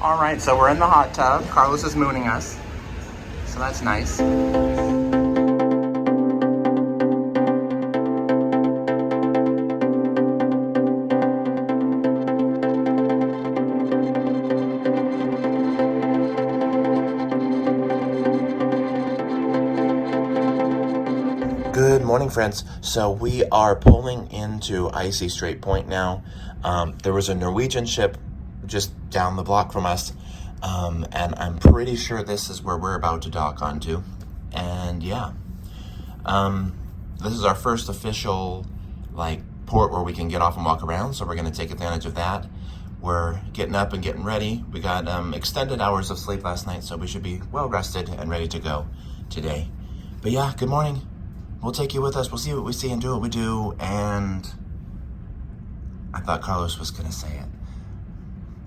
All right, so we're in the hot tub. Carlos is mooning us, so that's nice. Good morning, friends. So we are pulling into Icy Strait Point now. There was a Norwegian ship just down the block from us, and I'm pretty sure this is where we're about to dock onto. And yeah, this is our first official port where we can get off and walk around, so we're going to take advantage of that. We're getting up and getting ready. We got extended hours of sleep last night, so we should be well rested and ready to go today. But yeah, good morning. We'll take you with us. We'll see what we see and do what we do. And I thought Carlos was going to say it.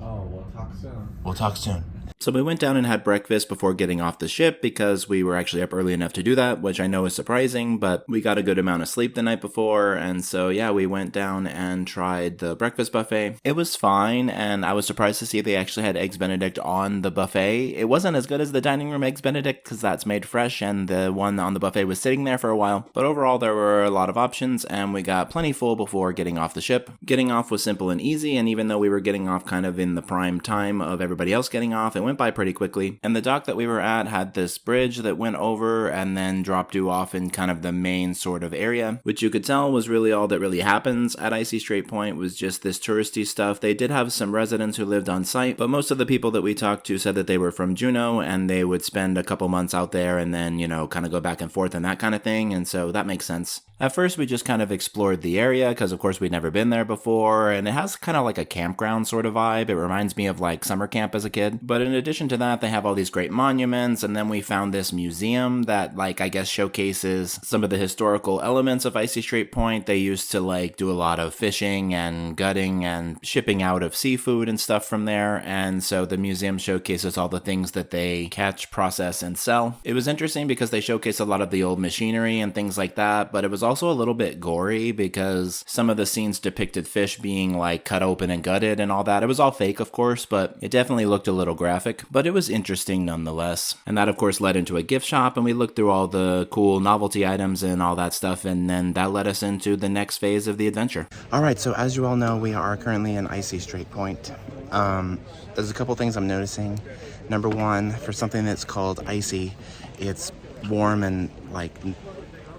Oh, we'll talk soon. We'll talk soon. So we went down and had breakfast before getting off the ship because we were actually up early enough to do that, which I know is surprising, but we got a good amount of sleep the night before. And so, yeah, we went down and tried the breakfast buffet. It was fine, and I was surprised to see they actually had Eggs Benedict on the buffet. It wasn't as good as the dining room Eggs Benedict because that's made fresh, and the one on the buffet was sitting there for a while. But overall, there were a lot of options, and we got plenty full before getting off the ship. Getting off was simple and easy, and even though we were getting off kind of in the prime time of everybody else getting off, it went by pretty quickly. And the dock that we were at had this bridge that went over and then dropped you off in kind of the main sort of area, which you could tell was really all that really happens at Icy Strait Point, was just this touristy stuff. They did have some residents who lived on site, but most of the people that we talked to said that they were from Juneau and they would spend a couple months out there and then, kind of go back and forth and that kind of thing. And so that makes sense. At first, we just kind of explored the area because, of course, we'd never been there before, and it has kind of like a campground sort of vibe. It reminds me of like summer camp as a kid. But in addition to that, they have all these great monuments, and then we found this museum that, I guess showcases some of the historical elements of Icy Strait Point. They used to do a lot of fishing and gutting and shipping out of seafood and stuff from there, and so the museum showcases all the things that they catch, process, and sell. It was interesting because they showcase a lot of the old machinery and things like that, but it was also a little bit gory because some of the scenes depicted fish being cut open and gutted and all that. It was all fake, of course, but it definitely looked a little graphic, but it was interesting nonetheless. And that, of course, led into a gift shop, and we looked through all the cool novelty items and all that stuff, and then that led us into the next phase of the adventure. All right, so as you all know, we are currently in Icy Strait Point. There's a couple things I'm noticing. Number one, for something that's called icy, it's warm and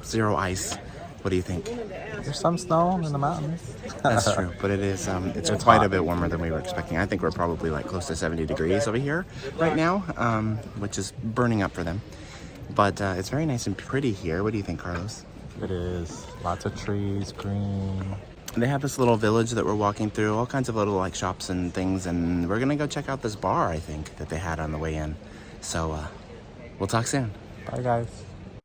zero ice. What do you think? There's some snow in the mountains. That's true, but it's quite hot. A bit warmer than we were expecting. I think we're probably close to 70 degrees over here right now, which is burning up for them. But it's very nice and pretty here. What do you think, Carlos? It is. Lots of trees, green. They have this little village that we're walking through, all kinds of little shops and things, and we're gonna go check out this bar, I think, that they had on the way in. So we'll talk soon. Bye, guys.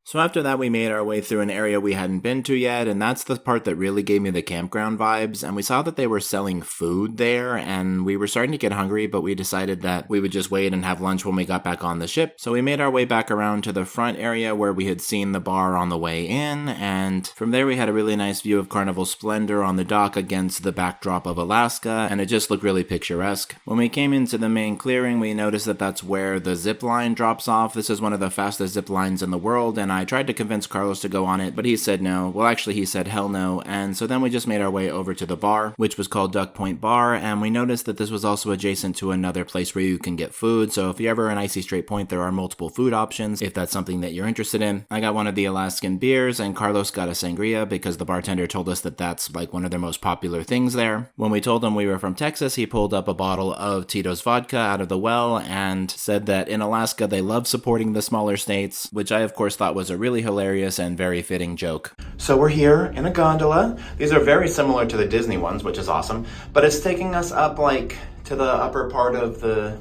So after that, we made our way through an area we hadn't been to yet, and that's the part that really gave me the campground vibes. And we saw that they were selling food there, and we were starting to get hungry, but we decided that we would just wait and have lunch when we got back on the ship. So we made our way back around to the front area where we had seen the bar on the way in, and from there we had a really nice view of Carnival Splendor on the dock against the backdrop of Alaska, and it just looked really picturesque. When we came into the main clearing, we noticed that that's where the zip line drops off. This is one of the fastest zip lines in the world, and I tried to convince Carlos to go on it, but he said no. Well, actually, he said hell no, and so then we just made our way over to the bar, which was called Duck Point Bar, and we noticed that this was also adjacent to another place where you can get food, so if you're ever in Icy Strait Point, there are multiple food options, if that's something that you're interested in. I got one of the Alaskan beers, and Carlos got a sangria, because the bartender told us that that's one of their most popular things there. When we told him we were from Texas, he pulled up a bottle of Tito's vodka out of the well, and said that in Alaska, they love supporting the smaller states, which I, of course, thought was a really hilarious and very fitting joke. So we're here in a gondola. These are very similar to the Disney ones, which is awesome, but it's taking us up to the upper part of the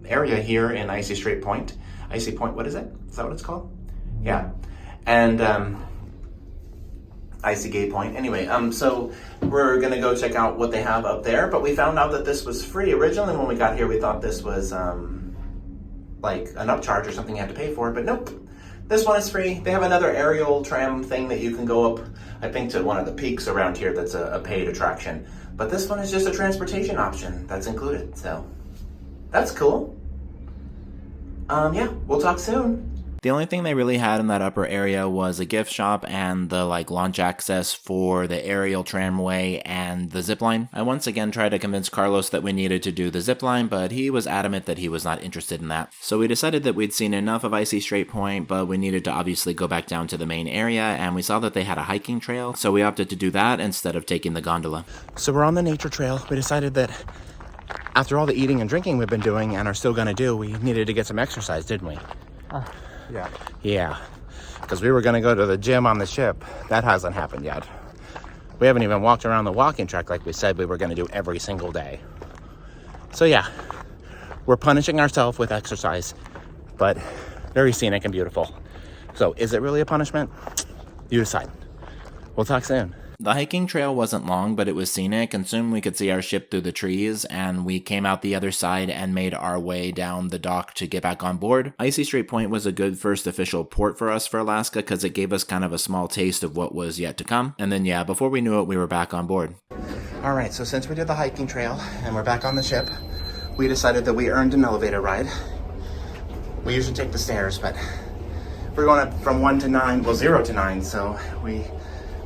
area here in Icy Strait Point. Icy Point, what is it? Is that what it's called? Yeah. And Icy Gay Point. Anyway, so we're gonna go check out what they have up there, but we found out that this was free. Originally when we got here, we thought this was an upcharge or something you had to pay for, but nope. This one is free. They have another aerial tram thing that you can go up, I think, to one of the peaks around here that's a paid attraction. But this one is just a transportation option that's included, so That's cool. Yeah, we'll talk soon. The only thing they really had in that upper area was a gift shop and the launch access for the aerial tramway and the zipline. I once again tried to convince Carlos that we needed to do the zipline, but he was adamant that he was not interested in that. So we decided that we'd seen enough of Icy Strait Point, but we needed to obviously go back down to the main area, and we saw that they had a hiking trail, so we opted to do that instead of taking the gondola. So we're on the nature trail. We decided that after all the eating and drinking we've been doing and are still gonna do, we needed to get some exercise, didn't we? Yeah. Yeah, because we were going to go to the gym on the ship. That hasn't happened yet. We haven't even walked around the walking track like we said we were going to do every single day. So yeah, we're punishing ourselves with exercise, but very scenic and beautiful. So is it really a punishment? You decide. We'll talk soon. The hiking trail wasn't long, but it was scenic, and soon we could see our ship through the trees, and we came out the other side and made our way down the dock to get back on board. Icy Strait Point was a good first official port for us for Alaska because it gave us kind of a small taste of what was yet to come. And then yeah, before we knew it, we were back on board. All right, so since we did the hiking trail and we're back on the ship, we decided that we earned an elevator ride. We usually take the stairs, but we're going up from 1 to 9, well 0 to 9, so we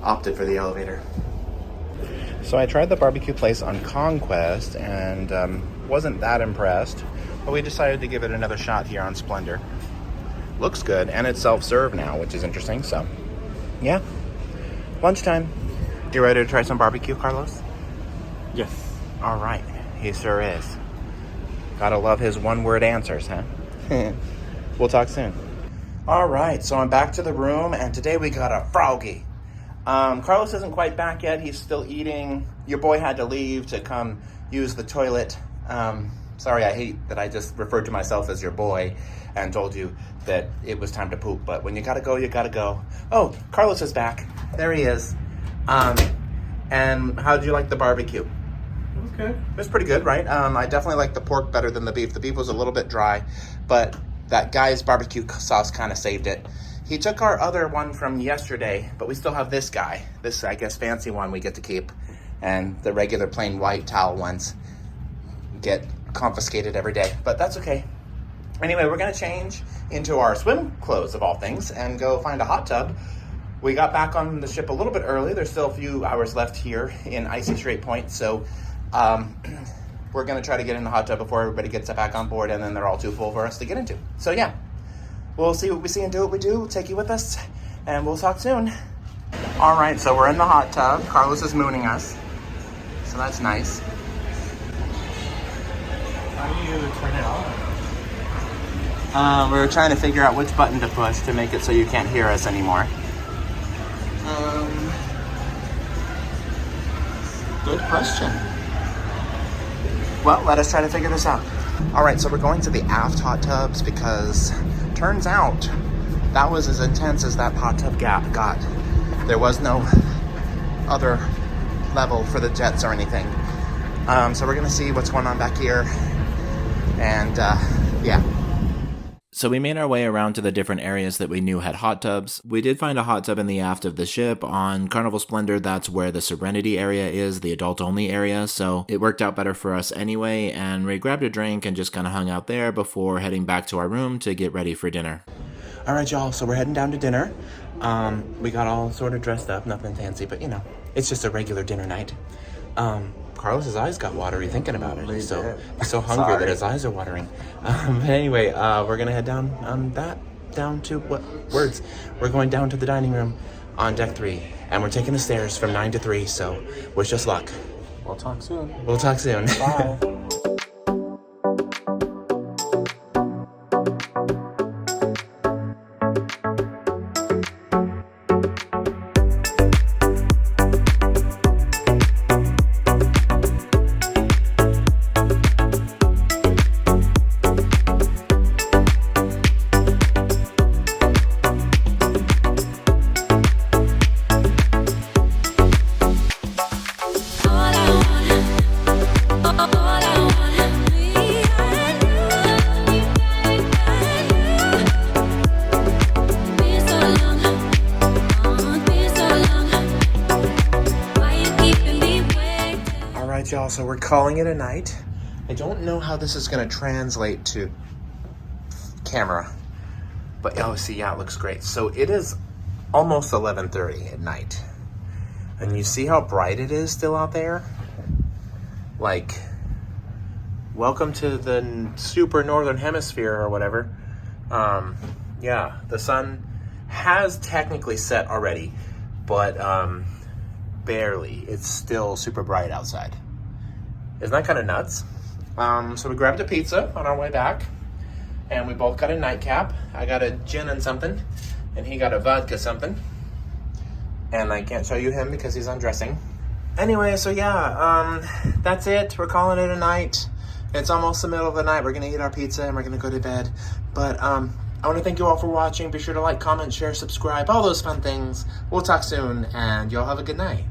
opted for the elevator. So I tried the barbecue place on Conquest and wasn't that impressed, but we decided to give it another shot here on Splendor. Looks good, and it's self-serve now, which is interesting, so yeah. Lunchtime. You ready to try some barbecue, Carlos? Yes. All right, he sure is. Gotta love his one-word answers, huh? We'll talk soon. All right, so I'm back to the room, and today we got a froggy. Carlos isn't quite back yet. He's still eating. Your boy had to leave to come use the toilet. Sorry, I hate that I just referred to myself as your boy and told you that it was time to poop. But when you gotta go, you gotta go. Oh, Carlos is back. There he is. And how did you like the barbecue? It was good. It was pretty good, right? I definitely like the pork better than the beef. The beef was a little bit dry, but that guy's barbecue sauce kind of saved it. He took our other one from yesterday, but we still have this guy. This, I guess, fancy one we get to keep. And the regular plain white towel ones get confiscated every day, but that's okay. Anyway, we're gonna change into our swim clothes of all things and go find a hot tub. We got back on the ship a little bit early. There's still a few hours left here in Icy Strait Point, so we're gonna try to get in the hot tub before everybody gets back on board, and then they're all too full for us to get into. So yeah. We'll see what we see and do what we do. We'll take you with us, and we'll talk soon. All right, so we're in the hot tub. Carlos is mooning us, so that's nice. How do you turn it on? We're trying to figure out which button to push to make it so you can't hear us anymore. Good question. Well, let us try to figure this out. All right, so we're going to the aft hot tubs because turns out that was as intense as that hot tub gap got. There was no other level for the jets or anything. So we're gonna see what's going on back here. And yeah. So we made our way around to the different areas that we knew had hot tubs. We did find a hot tub in the aft of the ship. On Carnival Splendor, that's where the Serenity area is, the adult-only area, so it worked out better for us anyway, and we grabbed a drink and just kind of hung out there before heading back to our room to get ready for dinner. All right, y'all, so we're heading down to dinner. We got all sort of dressed up, nothing fancy, but you know, it's just a regular dinner night. Carlos's eyes got watery thinking about it. He's so hungry that his eyes are watering. But anyway, we're gonna head down to what words? We're going down to the dining room on deck 3, and we're taking the stairs from 9 to 3. So wish us luck. We'll talk soon. We'll talk soon. Bye. Y'all, so we're calling it a night. I don't know how this is going to translate to camera, but oh, see, yeah, it looks great. So it is almost 11:30 at night, and you see how bright it is still out there? Like, welcome to the super northern hemisphere or whatever. Yeah, the sun has technically set already, but barely. It's still super bright outside. Isn't that kind of nuts? So we grabbed a pizza on our way back, and we both got a nightcap. I got a gin and something, and he got a vodka something. And I can't show you him because he's undressing. Anyway, so yeah, that's it. We're calling it a night. It's almost the middle of the night. We're gonna eat our pizza and we're gonna go to bed. But I want to thank you all for watching. Be sure to like, comment, share, subscribe, all those fun things. We'll talk soon, and y'all have a good night.